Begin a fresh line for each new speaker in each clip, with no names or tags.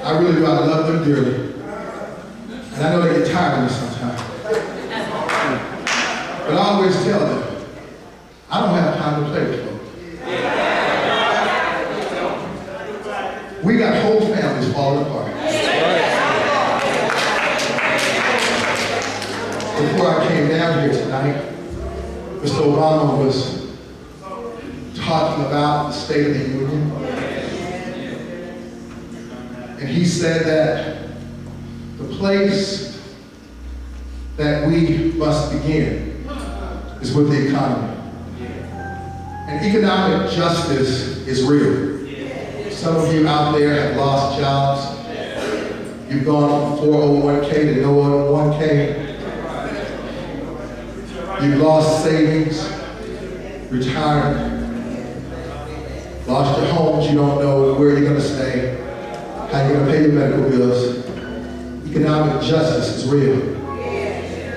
I really do. I love them dearly. And I know they get tired of me sometimes. But I always tell them, I don't have time to play with folks. We got whole families falling apart. Before I came down here tonight, Mr. Obama was talking about the State of the Union. And he said that the place that we must begin is with the economy. And economic justice is real. Some of you out there have lost jobs. You've gone from 401k to no 1k. You've lost savings, retirement, lost your homes. You don't know where you're going to stay, how you're going to pay your medical bills. Economic justice is real.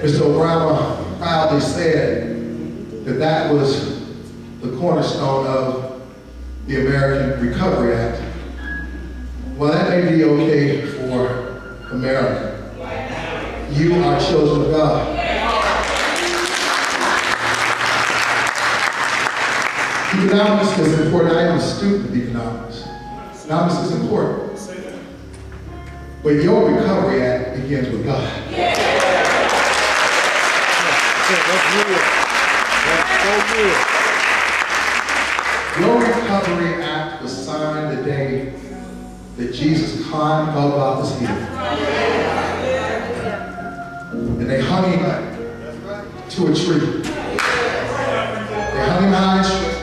Mr. Obama proudly said that that was the cornerstone of the American Recovery Act. Well, that may be okay for America. You are children of God. Economics is important. I am a student of economics. Economics is important. But your Recovery Act begins with God.
That's real. That's so real.
Your Recovery Act was signed the day that Jesus climbed Golgotha's hill. And they hung him to a tree. They hung him high and straight.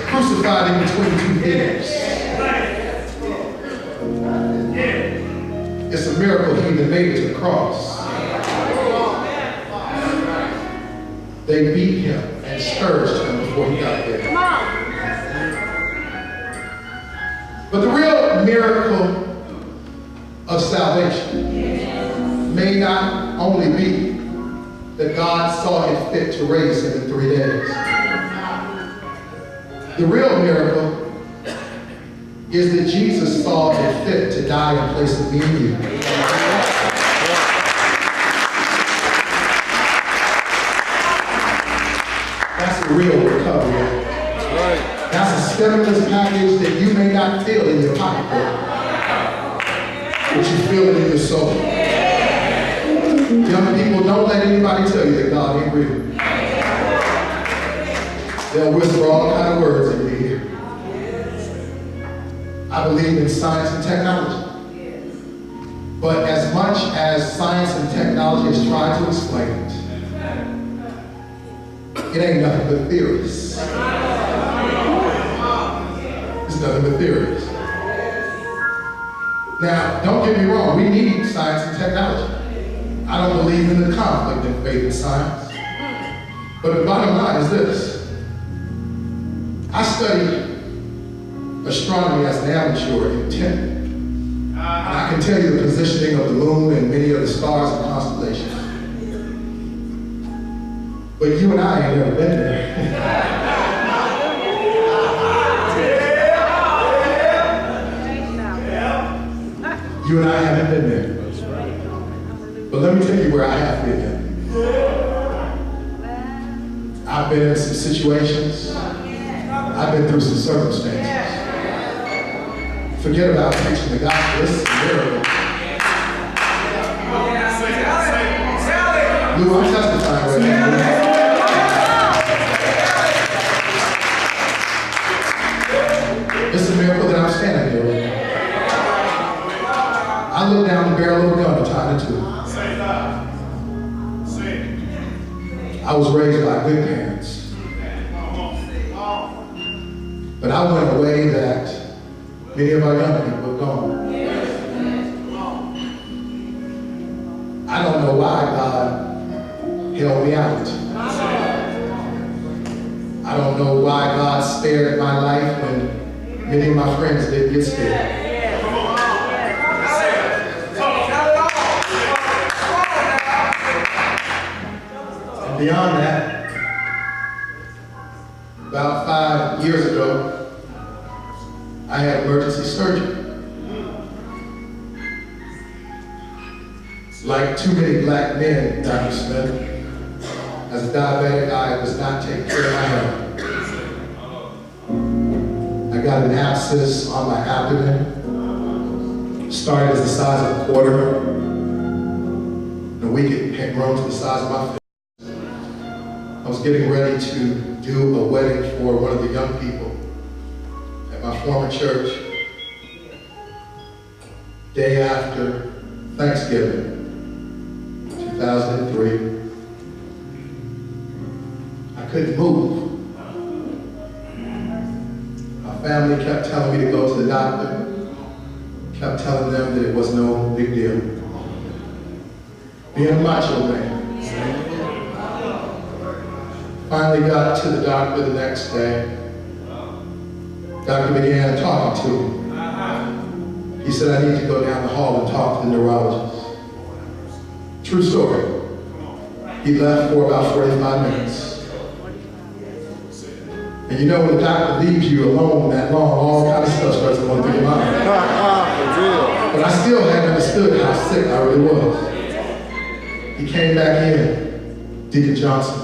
Crucified him between two bears. It's a miracle he even made it to the cross. They beat him and scourged him before he got there. But the real miracle of salvation may not only be that God saw it fit to raise him in 3 days. The real miracle is that Jesus saw it fit to die in place of me and you. That's the real recovery. That's a stimulus package that you may not feel in your pocketbook, but you feel it in your soul. Young people, don't let anybody tell you that God ain't real. They'll whisper all kind of words in your ear. I believe in science and technology. But as much as science and technology has tried to explain it, it ain't nothing but theories. It's nothing but theories. Now, don't get me wrong, we need science and technology. I don't believe in the conflict in faith and science. But the bottom line is this. I studied astronomy as an amateur in 10th. And I can tell you the positioning of the moon and many of the stars and constellations. But you and I ain't never been there. You and I haven't been there. But let me tell you where I have been there. I've been in some situations. I've been through some circumstances. Forget about preaching the gospel. This is a miracle. Lou, I'm testifying right now. It's a miracle that I'm standing here right now. I looked down the barrel of a gun and tied it to it. I was raised by good parents. But I went a way that many of our young people have gone. I don't know why God held me out. I don't know why God spared my life when many of my friends didn't get spared. And beyond that, about 5 years ago, I had emergency surgery. Like too many black men, Dr. Smith, as a diabetic, I was not taking care of my health. I got an abscess on my abdomen. Started as the size of a quarter. In a week, it had grown to the size of my fist. I was getting ready to do a wedding for one of the young people at my former church. Day after Thanksgiving, 2003, I couldn't move. My family kept telling me to go to the doctor, kept telling them that it was no big deal. Being a macho man. Finally got to the doctor the next day. Doctor began talking to me. He said, I need to go down the hall and talk to the neurologist. True story. He left for about 45 minutes. And you know when the doctor leaves you alone that long, all kinds of stuff starts going through your mind. But I still hadn't understood how sick I really was. He came back in, Deacon Johnson,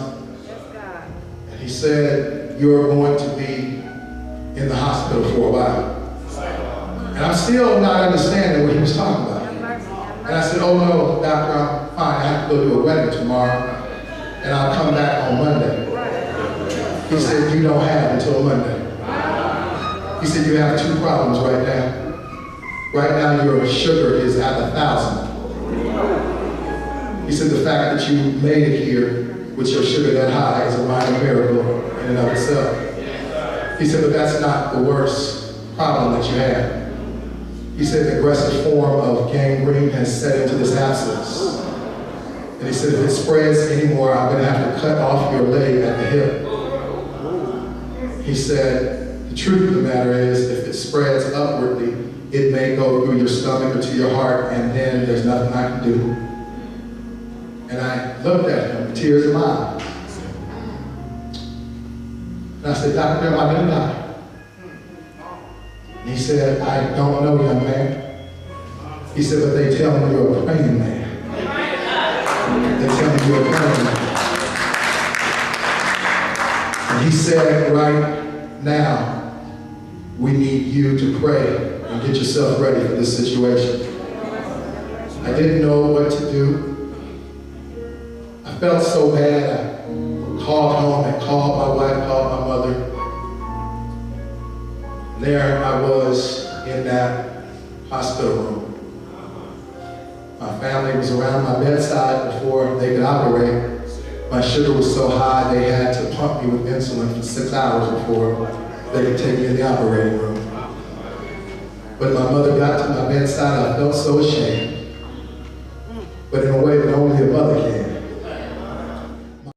and he said, you're going to be in the hospital for a while. And I'm still not understanding what he was talking about. And I said, oh no, doctor, I'm fine. I have to go to a wedding tomorrow, and I'll come back on Monday. He said, you don't have until Monday. He said, you have two problems right now. Right now, your sugar is at 1,000. He said, the fact that you made it here with your sugar that high is a minor miracle in and of itself. He said, but that's not the worst problem that you have. He said, the aggressive form of gangrene has set into this abscess. And he said, if it spreads anymore, I'm going to have to cut off your leg at the hip. He said, the truth of the matter is, if it spreads upwardly, it may go through your stomach or to your heart, and then there's nothing I can do. And I looked at him, tears in my eyes. And I said, Doctor, am I going to die? And he said, I don't know, young man. He said, but they tell me you're a praying man. They tell me you're a praying man. And he said, right now, we need you to pray and get yourself ready for this situation. I didn't know what to do. I felt so bad. I called home and called my wife, called my mother. And there I was in that hospital room. My family was around my bedside before they could operate. My sugar was so high they had to pump me with insulin for 6 hours before they could take me in the operating room. When my mother got to my bedside, I felt so ashamed. But in a way, the